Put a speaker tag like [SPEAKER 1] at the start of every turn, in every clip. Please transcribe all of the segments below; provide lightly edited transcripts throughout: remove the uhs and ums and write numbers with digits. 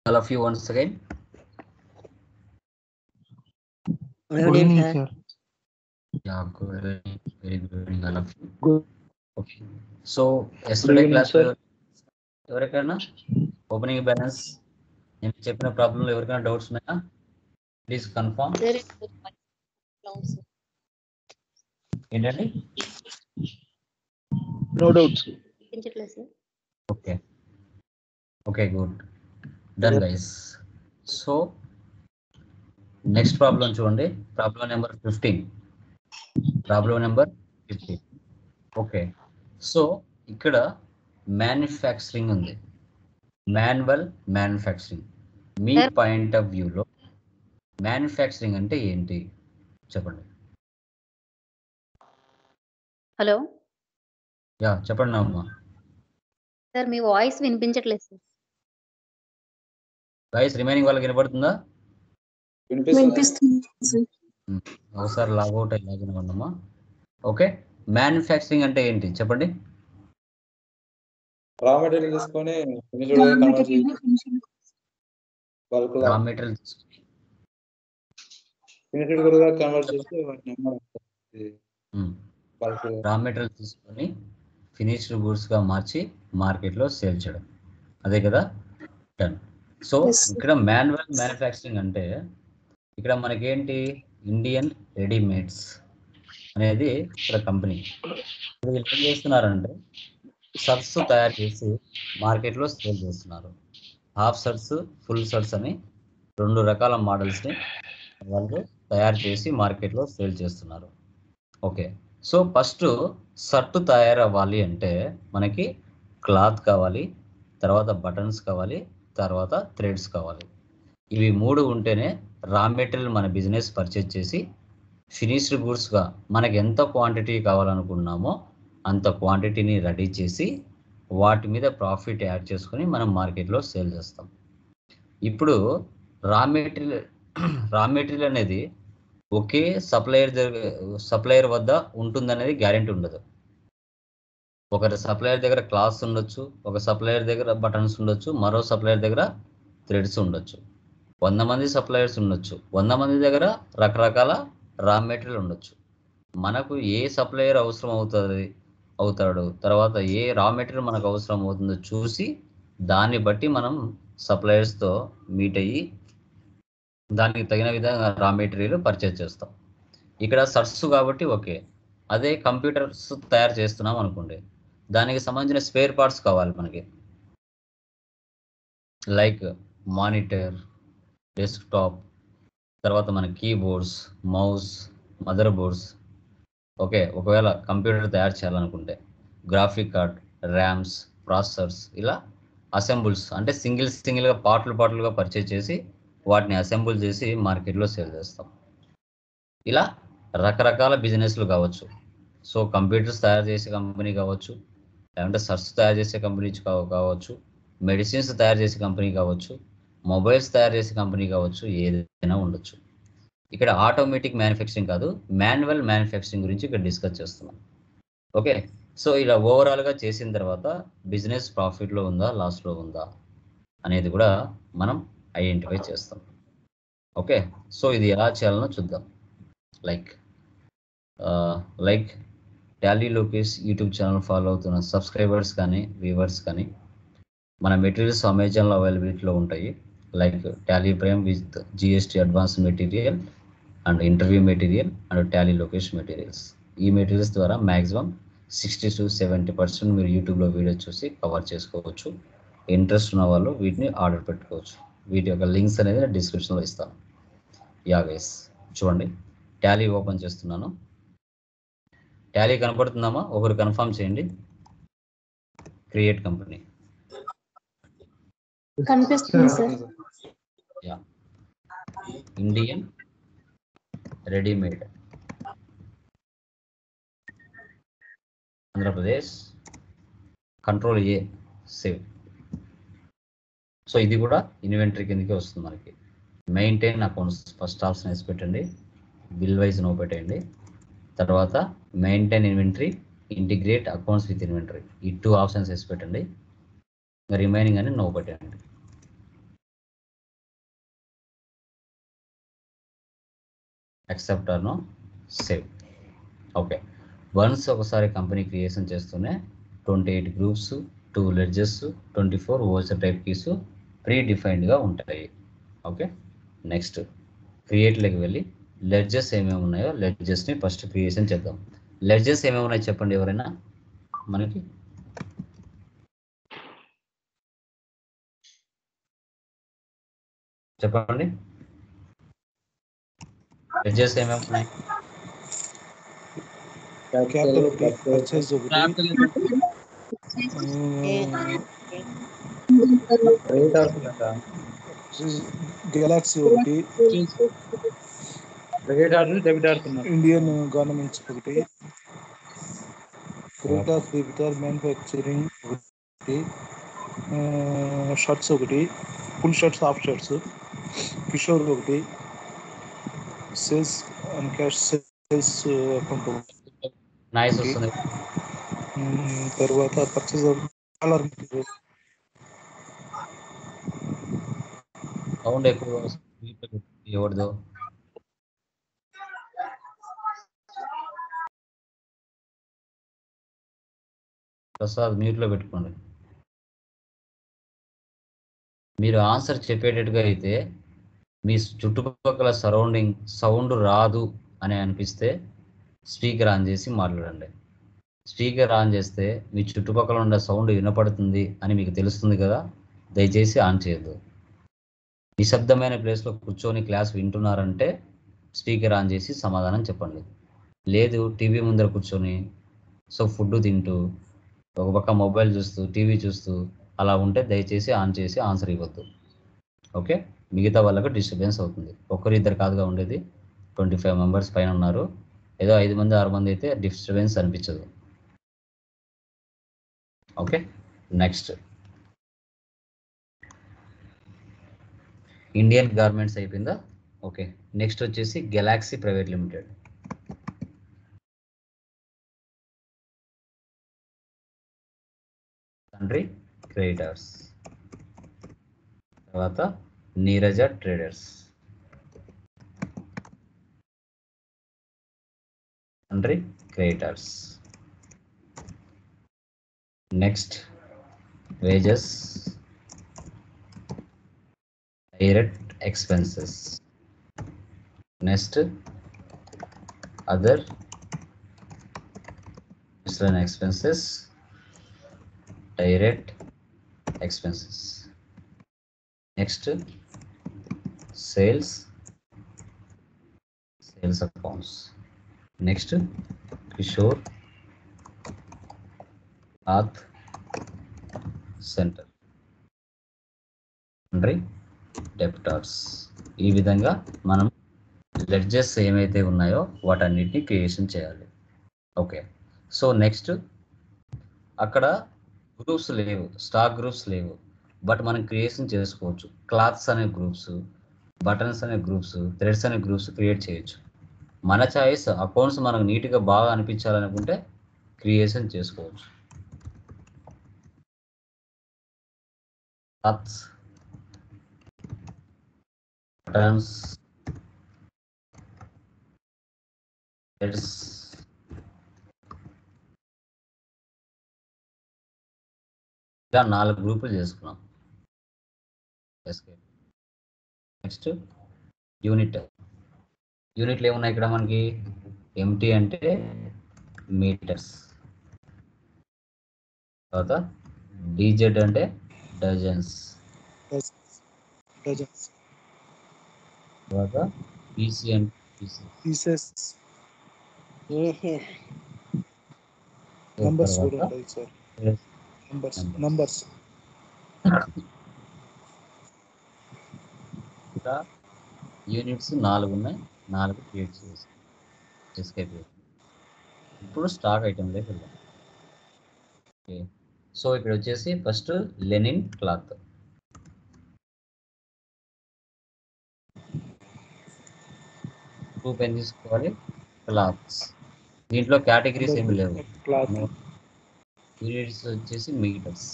[SPEAKER 1] All of you once again.
[SPEAKER 2] Good evening, sir.
[SPEAKER 1] Yeah, very good evening, all of you.
[SPEAKER 2] Good.
[SPEAKER 1] Okay. So yesterday
[SPEAKER 2] evening,
[SPEAKER 1] class
[SPEAKER 2] sir.
[SPEAKER 1] ఎవరికైనా opening balance నేను చెప్పిన ప్రాబ్లంలో ఎవరికైనా doubts ఉన్నాయా? Please confirm. ఏంటండి?
[SPEAKER 2] No doubts.
[SPEAKER 1] Okay okay good done guys. So next problem చూడండి, problem number 15. Problem number 15. Okay, so ఇక్కడ manufacturing ఉంది, మాన్యువల్ మ్యానుఫ్యాక్చరింగ్. మీ పాయింట్ ఆఫ్ వ్యూలో మ్యానుఫ్యాక్చరింగ్ అంటే ఏంటి చెప్పండి.
[SPEAKER 3] హలో
[SPEAKER 1] యా చెప్పండి అమ్మా.
[SPEAKER 3] సార్, మీ వాయిస్ వినిపించట్లేదు సార్.
[SPEAKER 1] వాయిస్ రిమైనింగ్ వాళ్ళకి వినపడుతుందా?
[SPEAKER 4] వినిపిస్తుంది.
[SPEAKER 1] ఒకసారి లాగౌట్ అయ్యి లాగిన్ అవ్వండమ్మా. ఓకే, మ్యానుఫ్యాక్చరింగ్ అంటే ఏంటి చెప్పండి.
[SPEAKER 5] రా మెటీరియల్ తీసుకొని
[SPEAKER 1] రా మెటీరియల్ తీసుకొని ఫినిష్డ్ గూడ్స్ గా మార్చి మార్కెట్ లో సేల్ చేయడం, అదే కదా డన్. సో ఇక్కడ మాన్యువల్ మ్యానుఫ్యాక్చరింగ్ అంటే ఇక్కడ మనకేంటి, ఇండియన్ రెడీమేడ్స్ అనేది ఇక్కడ కంపెనీ. వీళ్ళు ఏం చేస్తున్నారంటే షర్ట్స్ తయారు చేసి మార్కెట్లో సేల్ చేస్తున్నారు. హాఫ్ షర్ట్స్, ఫుల్ షర్ట్స్ అని 2 రకాల మోడల్స్ని వాళ్ళు తయారు చేసి మార్కెట్లో సేల్ చేస్తున్నారు. ఓకే, సో ఫస్ట్ షర్ట్ తయారవ్వాలి అంటే మనకి క్లాత్ కావాలి, తర్వాత బటన్స్ కావాలి, తర్వాత థ్రెడ్స్ కావాలి. ఇవి 3 ఉంటేనే రా మెటీరియల్ మన బిజినెస్ పర్చేజ్ చేసి ఫినిష్డ్ గూడ్స్గా మనకి ఎంత క్వాంటిటీ కావాలనుకున్నామో అంత క్వాంటిటీని రెడీ చేసి వాటి మీద ప్రాఫిట్ యాడ్ చేసుకొని మనం మార్కెట్లో సేల్ చేస్తాం. ఇప్పుడు రా మెటీరియల్ అనేది ఒకే సప్లయర్ వద్ద ఉంటుందనేది గ్యారెంటీ ఉండదు. ఒక సప్లయర్ దగ్గర క్లాత్స్ ఉండొచ్చు, ఒక సప్లయర్ దగ్గర బటన్స్ ఉండొచ్చు, మరో సప్లయర్ దగ్గర థ్రెడ్స్ ఉండొచ్చు. 100 మంది సప్లయర్స్ ఉండొచ్చు, 100 మంది దగ్గర రకరకాల రా మెటీరియల్ ఉండొచ్చు. మనకు ఏ సప్లయర్ అవసరం అవుతాడు, తర్వాత ఏ రా మెటీరియల్ మనకు అవసరం అవుతుందో చూసి దాన్ని బట్టి మనం సప్లయర్స్తో మీట్ అయ్యి దానికి తగిన విధంగా రా మెటీరియల్ పర్చేజ్ చేస్తాం. ఇక్కడ షర్ట్స్ కాబట్టి ఓకే. అదే కంప్యూటర్స్ తయారు చేస్తున్నాం అనుకోండి, దానికి సంబంధించిన స్పేర్ పార్ట్స్ కావాలి మనకి, లైక్ మానిటర్, డెస్క్టాప్, తర్వాత మన keyboards, mouse, mother boards. Okay, ఒకవేళ కంప్యూటర్ తయారు చేయాలనుకుంటే గ్రాఫిక్ కార్డ్, ర్యామ్స్, ప్రాసెసర్స్, ఇలా అసెంబుల్స్ అంటే సింగిల్గా పార్ట్లుగా పర్చేజ్ చేసి వాటిని అసెంబుల్ చేసి మార్కెట్లో సేల్ చేస్తాం. ఇలా రకరకాల బిజినెస్లు కావచ్చు. సో కంప్యూటర్స్ తయారు చేసే కంపెనీ కావచ్చు, లేదంటే షర్ట్స్ తయారు చేసే కంపెనీ కావచ్చు, మెడిసిన్స్ తయారు చేసే కంపెనీ కావచ్చు, మొబైల్స్ తయారు చేసే కంపెనీ కావచ్చు, ఏదైనా ఉండొచ్చు. ఇక్కడ ఆటోమేటిక్ మ్యానుఫ్యాక్చరింగ్ కాదు, మాన్యువల్ మ్యానుఫ్యాక్చరింగ్ గురించి ఇక్కడ డిస్కస్ చేస్తున్నాం. ఓకే, సో ఇలా ఓవరాల్గా చేసిన తర్వాత బిజినెస్ ప్రాఫిట్లో ఉందా, లాస్లో ఉందా అనేది కూడా మనం ఐడెంటిఫై చేస్తాం. ఓకే, సో ఇది ఎలా చేయాలనో చూద్దాం. Like Tally Lokesh YouTube channel follow అవుతున్న సబ్స్క్రైబర్స్ కానీ వ్యూవర్స్ కానీ మన మెటీరియల్స్ అమెజాన్లో అవైలబిలిటీలో ఉంటాయి. Like Tally prime with GST advance material and interview material and Tally Lokesh materials. ఈ మెటీరియల్స్ ద్వారా మ్యాక్సిమం 60 to 70% మీరు యూట్యూబ్లో వీడియో చూసి కవర్ చేసుకోవచ్చు. ఇంట్రెస్ట్ ఉన్న వాళ్ళు వీటిని ఆర్డర్ పెట్టుకోవచ్చు. వీటి యొక్క లింక్స్ అనేది నేను డిస్క్రిప్షన్లో ఇస్తాను. యా గైస్, చూడండి టాలీ ఓపెన్ చేస్తున్నాను. టాలీ కనపడుతుందామా? ఒకరు కన్ఫర్మ్ చేయండి. క్రియేట్ కంపెనీ
[SPEAKER 4] కనిపిస్తుంది sir.
[SPEAKER 1] Yeah, Indian readymade Andhra Pradesh, control A, save. So ఇది కూడా ఇన్వెంటరీ కిందకే వస్తుంది మనకి. మెయింటైన్ అకౌంట్స్ ఫస్ట్ ఆప్షన్ వేసి పెట్టండి, బిల్ వైజ్ నో పెట్టండి. తర్వాత maintain inventory, integrate accounts with inventory, ఈ 2 ఆప్షన్స్ వేసి పెట్టండి. రిమైనింగ్ అని నో పెట్టండి. Accept or no save. Okay, once ఒకసారి కంపెనీ క్రియేషన్ చేస్తూనే 28 groups, 2 ledgers, 24 voucher type keys ప్రీ డిఫైన్డ్గా ఉంటాయి. ఓకే, నెక్స్ట్ క్రియేట్లోకి వెళ్ళి లెడ్జెస్ ఏమేమి ఉన్నాయో లెడ్జెస్ని ఫస్ట్ క్రియేషన్ చేద్దాం. లెడ్జెస్ ఏమేమి ఉన్నాయో చెప్పండి ఎవరైనా మనకి. చెప్పండి, లెడ్జెస్ ఏమేమి ఉన్నాయి?
[SPEAKER 2] క్యాపిటల్ ఒకటి, పర్చేజ్ ఒకటి, గెలాక్సీ ఒకటి, ఇండియన్ గవర్నమెంట్స్ ఒకటి, క్రెడిటార్స్ డెబిటార్ మ్యానుఫ్యాక్చరింగ్ ఒకటి, షర్ట్స్ ఒకటి, full shirts, half shirts, Kishore ఒకటి, sales and cash sales account ఒకటి,
[SPEAKER 1] నాయిస్ వస్తుంది.
[SPEAKER 2] తర్వాత పర్చేజ్ డాలర్ మెటీరియల్,
[SPEAKER 1] సౌండ్ ఎక్కువ ఎవరిదో. ప్రసాద్ మ్యూట్లో పెట్టుకోండి. మీరు ఆన్సర్ చెప్పేటట్టుగా అయితే మీ చుట్టుపక్కల సరౌండింగ్ సౌండ్ రాదు అని అనిపిస్తే స్పీకర్ ఆన్ చేసి మాట్లాడండి. స్పీకర్ ఆన్ చేస్తే మీ చుట్టుపక్కల ఉన్న సౌండ్ వినపడుతుంది అని మీకు తెలుస్తుంది కదా, దయచేసి ఆన్ చేయొద్దు. నిశ్శబ్దమైన ప్లేస్లో కూర్చొని క్లాస్ వింటున్నారంటే స్పీకర్ ఆన్ చేసి సమాధానం చెప్పండి. లేదు టీవీ ముందర కూర్చొని ఫుడ్ తింటూ ఒక పక్క మొబైల్ చూస్తూ టీవీ చూస్తూ అలా ఉంటే దయచేసి ఆన్ చేసి ఆన్సర్ ఇవ్వద్దు. ఓకే, మిగతా వాళ్ళకు డిస్టర్బెన్స్ అవుతుంది. ఒక్కరిద్దరు కాదుగా ఉండేది, 25 మెంబర్స్ పైన ఉన్నారు. ఏదో 5 మంది 6 మంది అయితే డిస్టర్బెన్స్ అనిపించదు. ఓకే, నెక్స్ట్ ఇండియన్ గార్మెంట్స్ అయిపోయిందా? ఓకే, నెక్స్ట్ వచ్చేసి గెలాక్సీ ప్రైవేట్ లిమిటెడ్. తండ్రి క్రెడిటర్స్, తర్వాత నీరజ ట్రేడర్స్, తండ్రి creditors. Next wages, direct expenses. Next other miscellaneous expenses, direct expenses. Next sales accounts. Next Kishore Path Center, debtors. ఈ విధంగా మనం ledges ఏమైతే ఉన్నాయో వాటన్నిటిని క్రియేషన్ చేయాలి. ఓకే, సో నెక్స్ట్ అక్కడ గ్రూప్స్ లేవు, స్టాక్ గ్రూప్స్ లేవు, బట్ మనం క్రియేషన్ చేసుకోవచ్చు. క్లాత్స్ అనే గ్రూప్స్, బటన్స్ అనే గ్రూప్స్, థ్రెడ్స్ అనే గ్రూప్స్ క్రియేట్ చేయొచ్చు. మన చాయిస్. అకౌంట్స్ మనకు నీట్గా బాగా అనిపించాలనుకుంటే క్రియేషన్ చేసుకోవచ్చు. క్లాత్స్, బటన్స్, థ్రెడ్స్, ఇలా 4 గ్రూపులు చేసుకున్నాం. నెక్స్ట్ యూనిట్లు ఏమున్నాయి ఇక్కడ మనకి? ఎంటీ అంటే మీటర్స్, తర్వాత డీజెడ్ అంటే డజన్స్, తర్వాత పీసీ అంటే
[SPEAKER 2] పీసెస్, నంబర్స్ కూడా ఉంటాయి సార్. నంబర్స్
[SPEAKER 1] ఇంకా యూనిట్స్ 4 ఉన్నాయి, 4 క్రియేట్ చేసి ఎస్కేప్. ఇప్పుడు స్టాక్ ఐటెంలోకి వెళ్దాం. ఓకే, సో ఇక్కడ వచ్చేసి ఫస్ట్ లెనిన్ క్లాత్. గ్రూప్ ఏం తీసుకోవాలి? క్లాత్స్. దీంట్లో కేటగిరీస్ ఏమి లేవు. యూనిట్స్ వచ్చేసి meters.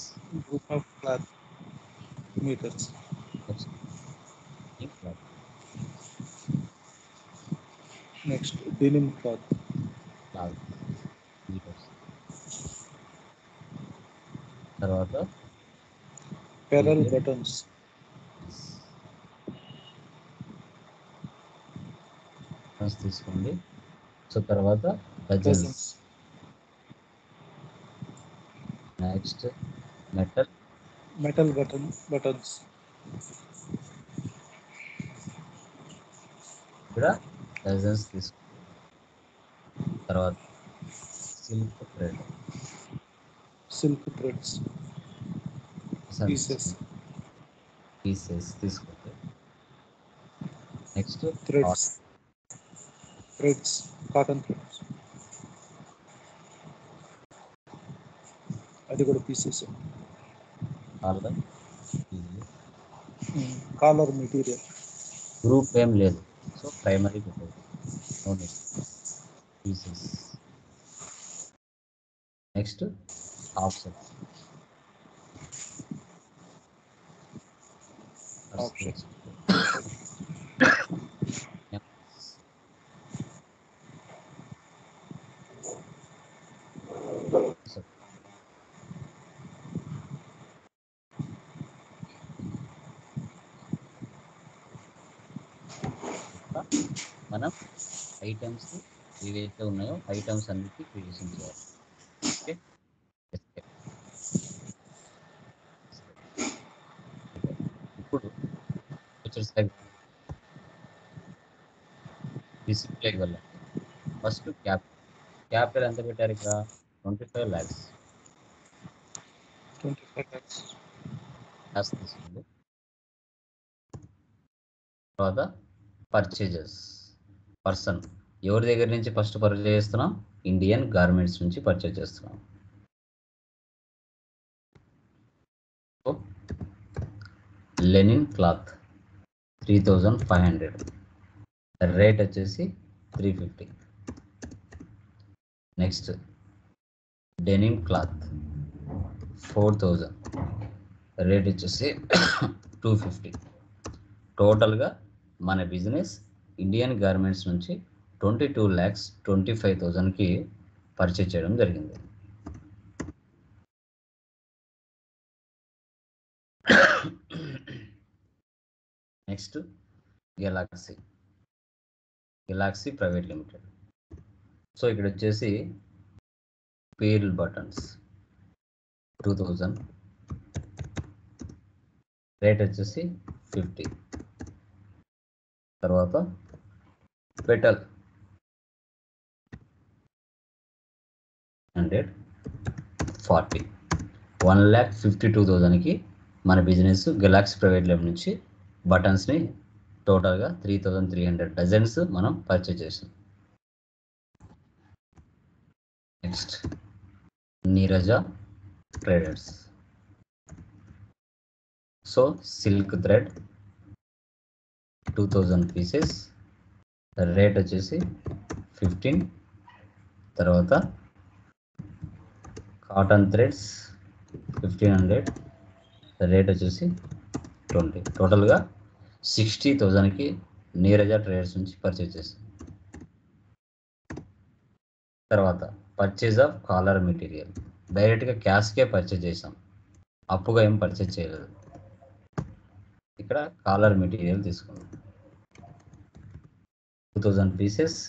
[SPEAKER 2] Group of cloth meters. Next denim cloth,
[SPEAKER 1] meters. తర్వాత
[SPEAKER 2] పెరల్ బటన్స్,
[SPEAKER 1] తీసుకోండి. సో తర్వాత dozens.
[SPEAKER 2] Dozens,
[SPEAKER 1] next metal
[SPEAKER 2] metal buttons,
[SPEAKER 1] కూడా డజన్స్ తీసుకోండి. తర్వాత silk thread,
[SPEAKER 2] silk threads, pieces,
[SPEAKER 1] pieces తీసుకోండి. నెక్స్ట్
[SPEAKER 2] థ్రెడ్స్, కాటన్ థ్రెడ్స్, అది కూడా పీసెస్. కాలర్ మెటీరియల్,
[SPEAKER 1] గ్రూప్ ఏం లేదు, so primary pieces. Next offset,
[SPEAKER 2] option,
[SPEAKER 1] మనం ఐటమ్స్ ఏవైతే ఉన్నాయో ఐటమ్స్ అన్నిటి క్రియేషన్ చేయాలి. ఓకే, ఇప్పుడు వచ్చేసరికి డిస్ప్లేకి వెళ్ళండి. ఫస్ట్ క్యాపిటల్ ఎంత పెట్టారు ఇక్కడ? 25 lakhs.
[SPEAKER 2] 25 lakhs.
[SPEAKER 1] తీసుకోండి. తర్వాత పర్చేజెస్, పర్సన్ ఎవరి దగ్గర నుంచి ఫస్ట్ పర్చేజ్ చేస్తున్నాం? ఇండియన్ గార్మెంట్స్ నుంచి పర్చేజ్ చేస్తున్నాం. లెనిన్ క్లాత్ 3500, రేట్ వచ్చేసి 350. నెక్స్ట్ డెనిమ్ క్లాత్ 4000, రేట్ వచ్చేసి 250. టోటల్గా మన బిజినెస్ ఇండియన్ గార్మెంట్స్ నుంచి 22,25,000కి పర్చేజ్ చేయడం జరిగింది. Next Galaxy private limited. So ఇక్కడ వచ్చేసి పీర్ల్ బటన్స్ 2000, రేట్ వచ్చేసి 50. తర్వాత పెటల్ 140, 1,52,000కి మన బిజినెస్ గెలాక్సీ ప్రైవేట్ లిమిటెడ్ నుంచి బటన్స్ని టోటల్గా 3,300 డజన్స్ మనం పర్చేజ్ చేసాం. Next Neeraja traders. So silk thread 2000 pieces, rate వచ్చేసి 15. తర్వాత కాటన్ థ్రెడ్స్ 1500, రేట్ వచ్చేసి 20. టోటల్గా 60,000కి నీరజ ట్రేడర్స్ నుంచి పర్చేజ్ చేసాం. తర్వాత పర్చేజ్ ఆఫ్ కాలర్ మెటీరియల్, డైరెక్ట్గా క్యాష్కే పర్చేజ్ చేసాం, అప్పుగా ఏం పర్చేజ్ చేయలేదు. ఇక్కడ కాలర్ మెటీరియల్ తీసుకున్నాం 2000 పీసెస్,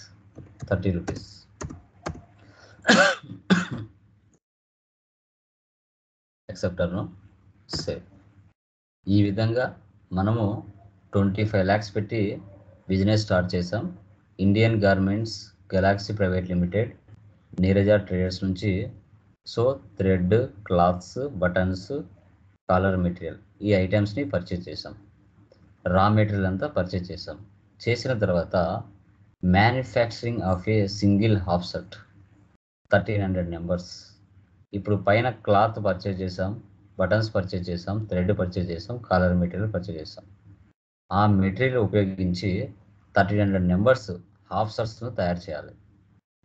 [SPEAKER 1] 30 రూపీస్. యాక్సెప్టర్ను సేవ్. ఈ విధంగా మనము 25 lakhs పెట్టి బిజినెస్ స్టార్ట్ చేసాం. Indian garments galaxy private limited Neeraja traders నుంచి. So thread, cloths, buttons, collar material ఈ ఐటమ్స్ని పర్చేజ్ చేసాం. రా మెటీరియల్ అంతా పర్చేజ్ చేసాం. చేసిన తర్వాత manufacturing of a single half shirt 1300 numbers. ఇప్పుడు పైన క్లాత్ పర్చేజ్ చేసాం, బటన్స్ పర్చేజ్ చేసాం, థ్రెడ్ పర్చేజ్ చేసాం, కాలర్ మెటీరియల్ పర్చేజ్ చేసాం. ఆ మెటీరియల్ ఉపయోగించి 1300 నెంబర్స్ హాఫ్ షర్ట్స్ను తయారు చేయాలి.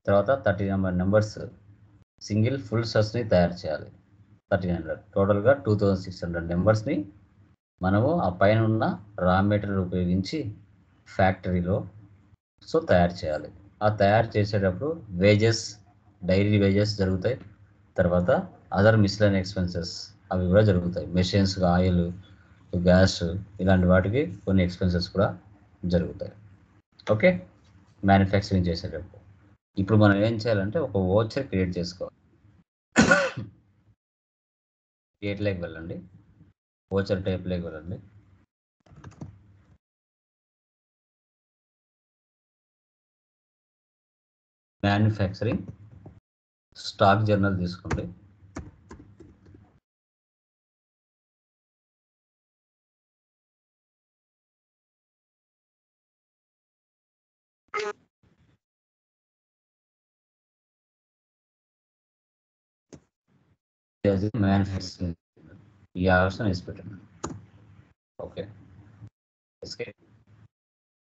[SPEAKER 1] తర్వాత 1300 నెంబర్స్ సింగిల్ ఫుల్ షర్ట్స్ని తయారు చేయాలి. 1300, టోటల్గా 2600 నెంబర్స్ని మనము ఆ పైన ఉన్న రా మెటీరియల్ ఉపయోగించి ఫ్యాక్టరీలో తయారు చేయాలి. ఆ తయారు చేసేటప్పుడు వేజెస్, డైరీ వేజెస్ జరుగుతాయి. తర్వాత అదర్ మిస్లైన్ ఎక్స్పెన్సెస్ అవి కూడా జరుగుతాయి. మెషిన్స్, ఆయిల్, గ్యాస్ ఇలాంటి వాటికి కొన్ని ఎక్స్పెన్సెస్ కూడా జరుగుతాయి. ఓకే, మ్యానుఫ్యాక్చరింగ్ చేసేటప్పుడు ఇప్పుడు మనం ఏం చేయాలంటే ఒక వోచర్ క్రియేట్ చేసుకోవాలి. క్రియేట్లోకి వెళ్ళండి, వోచర్ టైప్లోకి వెళ్ళండి. మ్యానుఫ్యాక్చరింగ్ స్టాక్ జర్నల్ తీసుకోండి. మ్యానుఫ్యాక్చరింగ్ ఈ ఆప్షన్ వేసి పెట్టండి. Okay, escape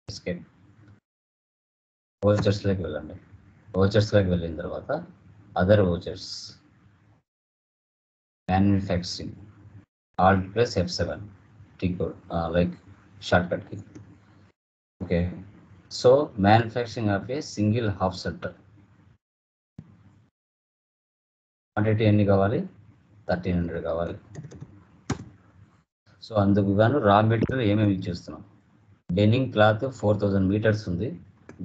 [SPEAKER 1] escape. వోచర్స్లోకి వెళ్ళండి. వోచర్స్లోకి వెళ్ళిన తర్వాత other vouchers, manufacturing, alt plus F7 tick like shortcut కి. Okay, so manufacturing of a single half set quantity ఎన్ని కావాలి? 1300 కావాలి. సో అందుకు గాను రా మెటీరియల్ ఏమేమి ఇచ్చేస్తున్నాం? డెనింగ్ క్లాత్ 4000 మీటర్స్ ఉంది,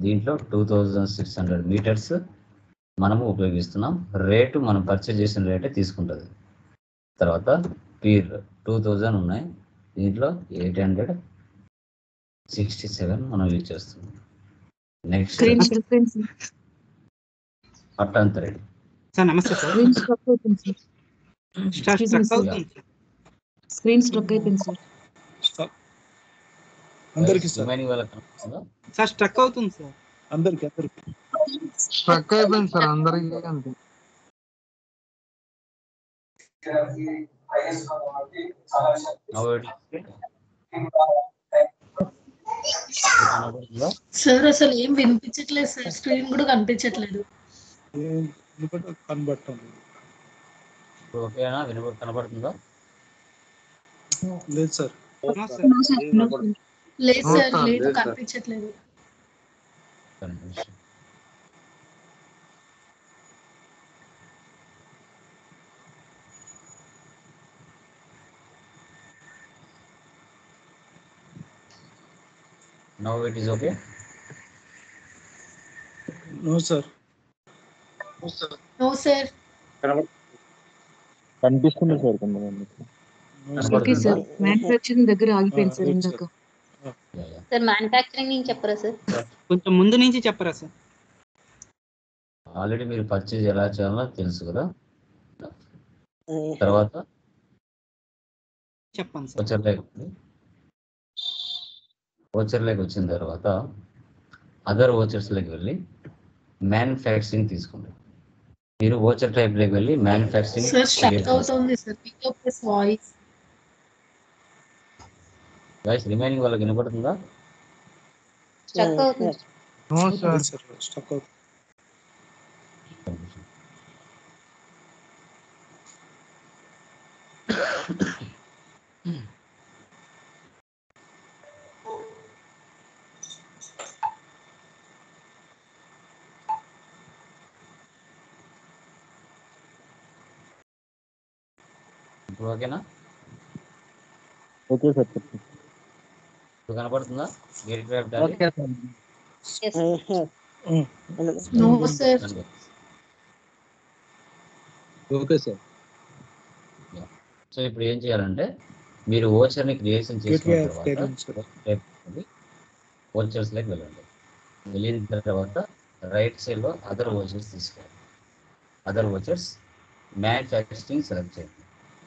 [SPEAKER 1] దీంట్లో 2600 మీటర్స్ మనము ఉపయోగిస్తున్నాం. రేటు మనం పర్చేజ్ చేసిన రేటే తీసుకుంటుంది. తర్వాత పీర్ 2000 ఉన్నాయి, దీంట్లో 867 మనం యూజ్ చేస్తున్నాం. నెక్స్ట్ అట్టన్ థ్రెడ్.
[SPEAKER 4] సార్ నమస్తే సార్.
[SPEAKER 5] స్క్రీన్ స్ట్రక్ అయిపోయింది సార్.
[SPEAKER 2] అందరికి సార్,
[SPEAKER 1] రిమైనింగ్ వాళ్ళకి కనిపిస్తుందా?
[SPEAKER 4] సార్ స్ట్రక్ అవుతుంది సార్.
[SPEAKER 2] అందరికి
[SPEAKER 6] స్ట్రక్ అయిపోయింది సార్ అందరికి అంతే.
[SPEAKER 7] సార్ అసలు ఏం వినిపించట్లేదు సార్, స్క్రీన్ కూడా కనిపించట్లేదు.
[SPEAKER 2] కనబడటం
[SPEAKER 1] ఓకేనా? కనబడుతుందా?
[SPEAKER 2] లేదు సార్.
[SPEAKER 7] లేదు సార్, లేదు కనిపించట్లేదు.
[SPEAKER 1] Now it is okay.
[SPEAKER 2] No sir.
[SPEAKER 7] No sir.
[SPEAKER 6] కనిపిస్తుంది సార్ కొంతమందికి.
[SPEAKER 5] ఓకే సార్, మ్యానుఫ్యాక్చరింగ్ దగ్గర ఆగిపోయింది సార్ ఇందాక.
[SPEAKER 3] సార్ మ్యానుఫ్యాక్చరింగ్ నుంచి చెప్పరా సార్?
[SPEAKER 4] కొంచెం ముందు నుంచి చెప్పరా సార్?
[SPEAKER 1] ఆల్రెడీ మీరు పర్చేజ్ ఎలా చేయాలో తెలుసు కదా. తర్వాత
[SPEAKER 4] చెప్పండి సార్.
[SPEAKER 1] ఓచర్లోకి వచ్చిన తర్వాత అదర్ ఓచర్స్లోకి వెళ్ళి మ్యానుఫ్యాక్చరింగ్ తీసుకోండి. మీరు ఓచర్ టైప్లోకి వెళ్ళి మ్యానుఫ్యాక్చరింగ్.
[SPEAKER 7] సార్ స్ట్రక్ అవుతుంది sir, pickup this voice.
[SPEAKER 1] Voice remaining వాళ్ళకి వినపడుతుందా?
[SPEAKER 3] స్ట్రక్ అవుతుంది.
[SPEAKER 6] No sir.
[SPEAKER 2] స్టక్ అవుతుంది.
[SPEAKER 1] ఇప్పుడు ఓకేనా?
[SPEAKER 6] Okay sir.
[SPEAKER 1] ఇప్పుడు కనపడుతుందా?
[SPEAKER 6] Okay sir.
[SPEAKER 7] No sir.
[SPEAKER 6] Okay sir.
[SPEAKER 1] So ఇప్పుడు ఏం చేయాలంటే మీరు ఓచర్ని క్రియేషన్ చేసుకున్న తర్వాత ఓచర్స్లోకి వెళ్ళండి. వెళ్ళిన తర్వాత రైట్ సైడ్లో అదర్ ఓచర్స్ తీసుకోవాలి. అదర్ ఓచర్స్ మ్యానుఫ్యాక్చరింగ్ సెలెక్ట్ చేయండి.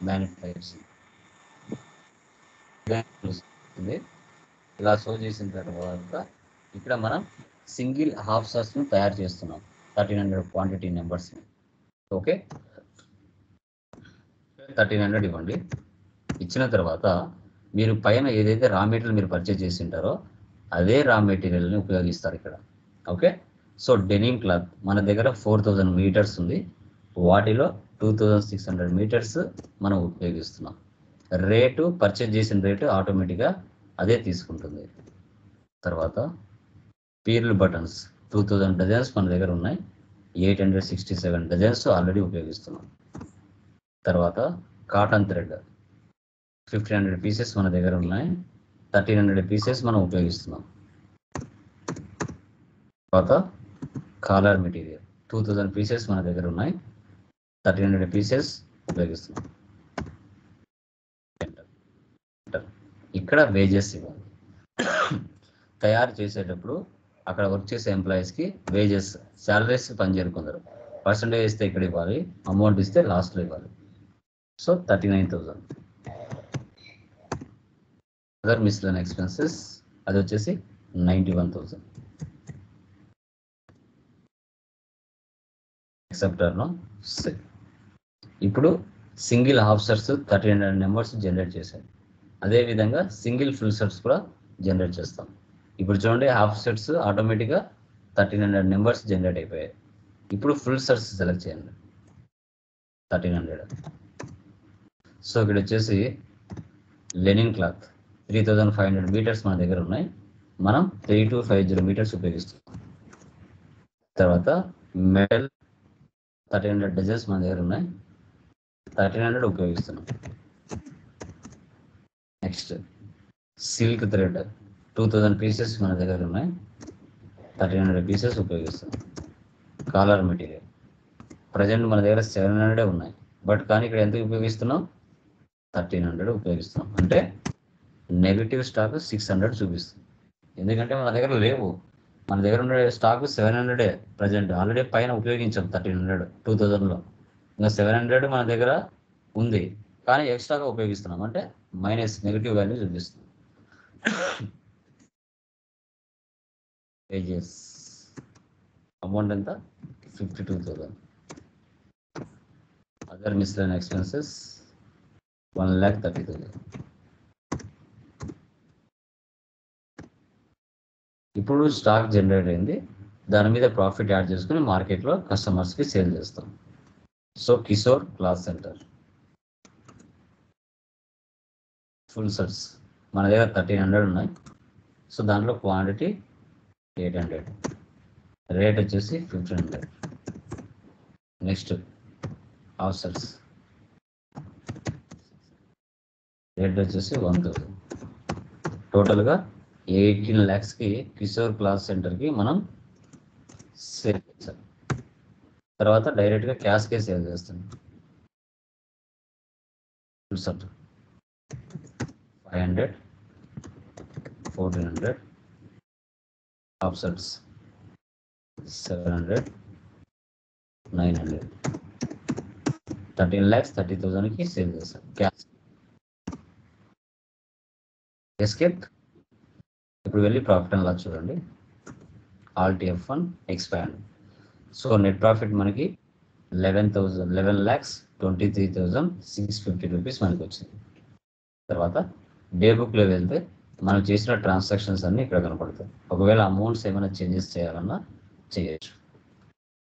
[SPEAKER 1] మ్యానుఫ్యాక్చరింగ్ ఇలా షో చేసిన తర్వాత ఇక్కడ మనం సింగిల్ హాఫ్ షర్ట్స్ను తయారు చేస్తున్నాం, 1300 క్వాంటిటీ నెంబర్స్ని. ఓకే, 1300 ఇవ్వండి. ఇచ్చిన తర్వాత మీరు పైన ఏదైతే రా మెటీరియల్ మీరు పర్చేజ్ చేసి ఉంటారో అదే రా మెటీరియల్ని ఉపయోగిస్తారు ఇక్కడ. ఓకే, సో డెనిమ్ క్లాత్ మన దగ్గర 4000 మీటర్స్ ఉంది, వాటిలో 2600 మీటర్స్ మనం ఉపయోగిస్తున్నాం. రేటు పర్చేజ్ చేసిన రేటు ఆటోమేటిక్గా అదే తీసుకుంటుంది. తర్వాత పీర్ల్ బటన్స్ 2000 డజన్స్ మన దగ్గర ఉన్నాయి. 867 డజన్స్ ఆల్రెడీ ఉపయోగిస్తున్నాం. తర్వాత కాటన్ థ్రెడ్ 1500 పీసెస్ మన దగ్గర ఉన్నాయి. 1300 పీసెస్ మనం ఉపయోగిస్తున్నాం. తర్వాత కాలర్ మెటీరియల్ 2000 పీసెస్ మన దగ్గర ఉన్నాయి. 1300 పీసెస్ ఉపయోగిస్తున్నాం. ఇక్కడ వేజెస్ ఇవ్వాలి. తయారు చేసేటప్పుడు అక్కడ వర్క్ చేసే ఎంప్లాయీస్కి వేజెస్ శాలరీస్కి పనిచేయరు కొందరు. పర్సంటేజ్ ఇస్తే ఇక్కడ ఇవ్వాలి, అమౌంట్ ఇస్తే లాస్ట్లో ఇవ్వాలి. సో 39,000. అదర్ మిస్లెన్ ఎక్స్పెన్సెస్ అది వచ్చేసి 91,000. ఎక్సెప్టర్లో ఇప్పుడు single half shirts 1300 numbers generate చేశారు. అదేవిధంగా సింగిల్ ఫుల్ షర్ట్స్ కూడా జనరేట్ చేస్తాం. ఇప్పుడు చూడండి, హాఫ్ షర్ట్స్ ఆటోమేటిక్గా 1300 నెంబర్స్ జనరేట్ అయిపోయాయి. ఇప్పుడు ఫుల్ షర్ట్స్ సెలెక్ట్ చేయండి 1300. సో ఇక్కడ వచ్చేసి లెనిన్ క్లాత్ 3500 మీటర్స్ మన దగ్గర ఉన్నాయి. మనం 3250 మీటర్స్ ఉపయోగిస్తున్నాం. తర్వాత మెటల్ 1300 డజన్స్ మన దగ్గర ఉన్నాయి. 1300 ఉపయోగిస్తున్నాం. నెక్స్ట్ సిల్క్ థ్రెడ్ 2000 పీసెస్ మన దగ్గర ఉన్నాయి. 1300 పీసెస్ ఉపయోగిస్తున్నాం. కాలర్ మెటీరియల్ ప్రజెంట్ మన దగ్గర 700 ఉన్నాయి. బట్ కానీ ఇక్కడ ఎంత ఉపయోగిస్తున్నాం? 1300 ఉపయోగిస్తున్నాం. అంటే నెగిటివ్ స్టాక్ 600 చూపిస్తుంది. ఎందుకంటే మన దగ్గర లేవు. మన దగ్గర ఉండే స్టాక్ 700 ప్రజెంట్ ఆల్రెడీ పైన ఉపయోగించాం 1300 2000లో. ఇంకా 700 మన దగ్గర ఉంది, కానీ ఎక్స్ట్రాగా ఉపయోగిస్తున్నాం. అంటే మైనస్ నెగిటివ్ వాల్యూ చూపిస్తుంది. పేజెస్ అమౌంట్ ఎంత? 52,000. Other miscellaneous expenses 1,30,000. ఇప్పుడు స్టాక్ జనరేట్ అయింది, దాని మీద ప్రాఫిట్ యాడ్ చేసుకుని మార్కెట్లో కస్టమర్స్కి సేల్ చేస్తాం. So Kishore cloth centre full shirts మన దగ్గర 1300 ఉన్నాయి. సో దాంట్లో క్వాంటిటీ 800, రేట్ వచ్చేసి 1500. నెక్స్ట్ హాఫ్ షర్ట్స్ రేట్ వచ్చేసి 1000. టోటల్గా 18 lakhsకి కిషోర్ క్లాత్ సెంటర్కి మనం సేల్ చేస్తాం. తర్వాత డైరెక్ట్గా క్యాష్కే సేల్ చేస్తాం. ఫుల్ షర్ట్ 500, 1400, హాఫ్ షర్ట్స్ 700, 900, 13,30,000కి సేల్ చేస్తాం క్యాష్. ఎస్కేప్. ఇప్పుడు వెళ్ళి ప్రాఫిట్ అండ్ లాస్ చూడండి. Alt F1 expand. So net profit మనకి 11,23,650 రూపీస్ మనకి వచ్చింది. తర్వాత డే బుక్లో వెళ్తే మనం చేసిన ట్రాన్సాక్షన్స్ అన్నీ ఇక్కడ కనపడతాయి. ఒకవేళ అమౌంట్స్ ఏమైనా చేంజెస్ చేయాలన్నా చేయొచ్చు.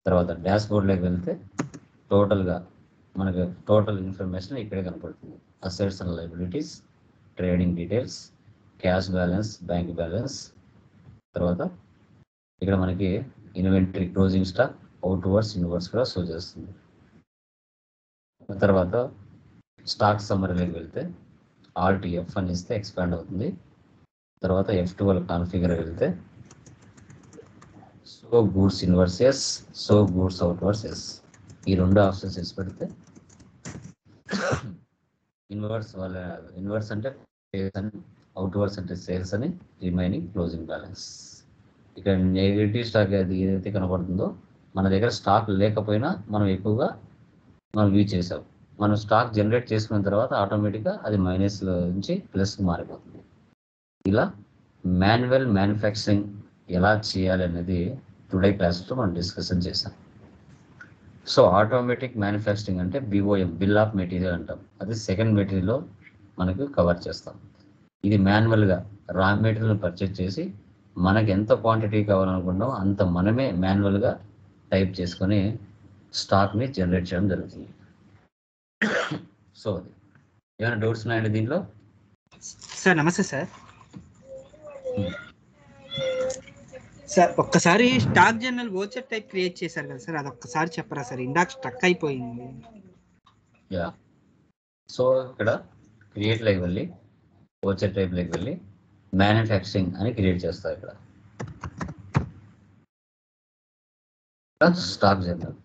[SPEAKER 1] తర్వాత డాష్ బోర్డ్లోకి వెళ్తే టోటల్గా మనకు టోటల్ ఇన్ఫర్మేషన్ ఇక్కడే కనపడుతుంది. Assets and liabilities, trading details, cash balance, bank balance. తర్వాత ఇక్కడ మనకి inventory, closing stock, outwards, inwards కూడా షో చేస్తుంది. తర్వాత స్టాక్ సమ్మరీలోకి వెళ్తే ఆల్ట్ F1 ఇస్తే ఎక్స్పాండ్ అవుతుంది. తర్వాత F12 కాన్ఫిగర్ వెళ్తే so goods inwards yes, so goods outwards yes, ఈ రెండు ఆప్షన్స్ వేసి పెడితే ఇన్వర్స్ అంటే సేల్స్ అని, అవుట్వర్డ్స్ అంటే సేల్స్ అని, రిమైనింగ్ క్లోజింగ్ బ్యాలెన్స్. ఇక్కడ నెగటివ్ స్టాక్ అది ఏదైతే కనబడుతుందో మన దగ్గర స్టాక్ లేకపోయినా మనం ఎక్కువగా మనం యూజ్ చేసాం. మనం స్టాక్ జనరేట్ చేసుకున్న తర్వాత ఆటోమేటిక్గా అది మైనస్లో నుంచి ప్లస్కి మారిపోతుంది. ఇలా మాన్యువల్ మ్యానుఫ్యాక్చరింగ్ ఎలా చేయాలి అనేది టుడే క్లాస్లో మనం డిస్కషన్ చేసాం. సో ఆటోమేటిక్ మ్యానుఫ్యాక్చరింగ్ అంటే BOM, బిల్ ఆఫ్ మెటీరియల్ అంటాం. అది సెకండ్ మెటీరియల్లో మనకు కవర్ చేస్తాం. ఇది మాన్యువల్గా రా మెటీరియల్ పర్చేజ్ చేసి మనకి ఎంత క్వాంటిటీ కావాలనుకుంటామో అంత మనమే మాన్యువల్గా టైప్ చేసుకొని స్టాక్ని జనరేట్ చేయడం జరుగుతుంది. సో అది ఏమైనా డౌట్స్ ఉన్నాయండి దీంట్లో?
[SPEAKER 4] సార్ నమస్తే సార్. సార్ ఒక్కసారి stock journal voucher type create చేశారు కదా సార్, అది ఒక్కసారి చెప్పరా సార్, ఇందాక స్ట్రక్ అయిపోయింది.
[SPEAKER 1] యా, సో ఇక్కడ క్రియేట్ లైక్ వెళ్ళి వోచర్ టైప్ లైక్ వెళ్ళి మ్యానుఫ్యాక్చరింగ్ అని క్రియేట్ చేస్తారు. ఇక్కడ stock journal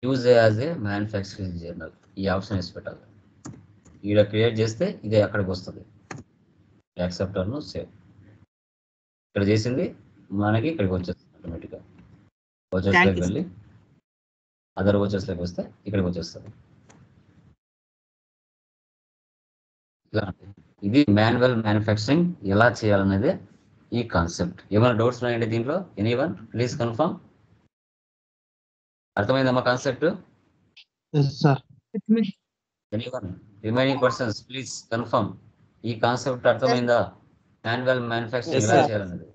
[SPEAKER 1] use as a manufacturing journal, ఈ ఆప్షన్ వేసి పెట్టాలి. ఇక్కడ క్రియేట్ చేస్తే ఇదే అక్కడికి వస్తుంది. యాక్సెప్టర్ను సేవ్ ఇక్కడ చేసింది మనకి ఇక్కడికి వచ్చేస్తుంది ఆటోమేటిక్గా. వోచర్స్లోకి వెళ్ళి అదర్ వోచర్స్లోకి వస్తే ఇక్కడికి వచ్చేస్తుంది. ఇది మాన్యువల్ మ్యానుఫ్యాక్చరింగ్ ఎలా చేయాలనేది ఈ కాన్సెప్ట్. ఏమైనా డౌట్స్ ఉన్నాయండి దీంట్లో? Anyone please confirm. అర్థమైందమ్మా concept?
[SPEAKER 6] Sir
[SPEAKER 1] anyone remaining persons please confirm. ఈ కాన్సెప్ట్ అర్థమైందా? మాన్యువల్ మ్యానుఫ్యాక్చరింగ్ ఎలా చేయాలనేది.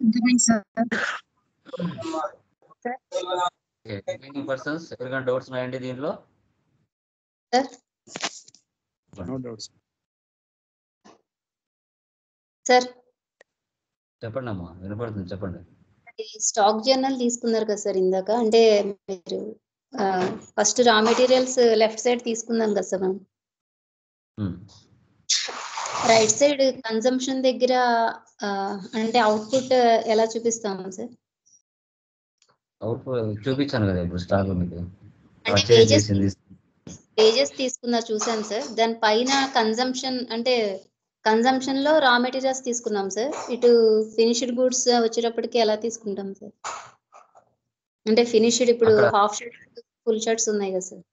[SPEAKER 1] రిమైనింగ్ పర్సన్స్ ఎవరికైనా డౌట్స్ ఉన్నాయండి దీంట్లో?
[SPEAKER 2] No doubts.
[SPEAKER 3] సార్
[SPEAKER 1] చెప్పండి అమ్మా, వినపడుతుంది, చెప్పండి.
[SPEAKER 3] స్టాక్ జర్నల్ తీసుకున్నారు కదా సార్ ఇందాక, అంటే మీరు ఫస్ట్ రా మెటీరియల్స్ లెఫ్ట్ సైడ్ తీసుకుందాం కదా సార్ మనం. రైట్ సైడ్ కన్జంప్షన్ దగ్గర అంటే అవుట్పుట్ ఎలా చూపిస్తాము సార్?
[SPEAKER 1] అవుట్పుట్ చూపించాను కదా ఇప్పుడు స్టాక్ లో మీకు.
[SPEAKER 3] అంటే పేజెస్ తీసుకున్నారు చూసాను సార్. దాని పైన కన్జంప్షన్ అంటే కన్జంప్షన్ లో రా మెటీరియల్స్ తీసుకున్నాం సార్. ఇటు ఫినిష్డ్ గూడ్స్ వచ్చేటప్పటికి ఎలా తీసుకుంటాం సార్? అంటే ఫినిష్డ్ ఇప్పుడు హాఫ్ షర్ట్ ఫుల్ షర్ట్స్ ఉన్నాయి కదా సార్.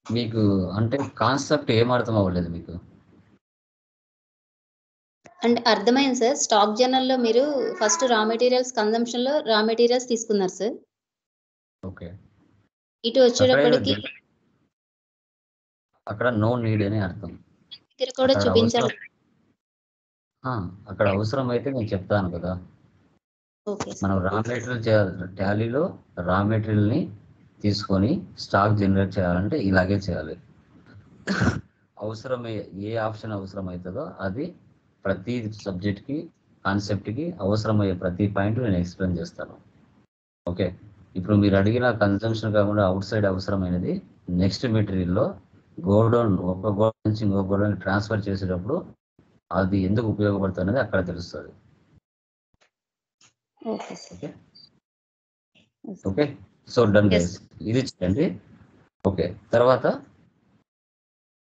[SPEAKER 1] మీకు అంటే కాన్సెప్ట్ ఏం అర్థం అవ్వలేదు మీకు?
[SPEAKER 3] అంటే అర్థమైంది సార్. స్టాక్ జర్నల్ లో మీరు ఫస్ట్ రా మెటీరియల్స్ కన్జంప్షన్ లో రా మెటీరియల్స్ తీసుకున్నారు సార్.
[SPEAKER 1] ఓకే,
[SPEAKER 3] ఇటు వచ్చేటప్పటికి
[SPEAKER 1] అక్కడ నో నీడ్ అని అర్థం.
[SPEAKER 3] దగ్గర కూడా చూపించాలి.
[SPEAKER 1] అక్కడ అవసరం అయితే నేను చెప్తాను కదా. మనం రా మెటీరియల్ చేయాలి, టాలీలో రా మెటీరియల్ ని తీసుకొని స్టాక్ జనరేట్ చేయాలంటే ఇలాగే చేయాలి. అవసరమే ఏ ఆప్షన్ అవసరం అవుతుందో అది ప్రతి సబ్జెక్ట్ కి కాన్సెప్ట్ కి అవసరమయ్యే ప్రతి పాయింట్ నేను ఎక్స్ప్లెయిన్ చేస్తాను. ఓకే, ఇప్పుడు మీరు అడిగిన కన్జంప్షన్ కాకుండా అవుట్ సైడ్ అవసరమైనది నెక్స్ట్ మెటీరియల్లో గోడౌన్, ఒక గోడౌన్ నుంచి ఇంకో గోడౌన్ ట్రాన్స్ఫర్ చేసేటప్పుడు అది ఎందుకు ఉపయోగపడుతుంది అనేది అక్కడ తెలుస్తుంది. ఓకే, సో డన్ గైస్, ఇది చేయండి. ఓకే, తర్వాత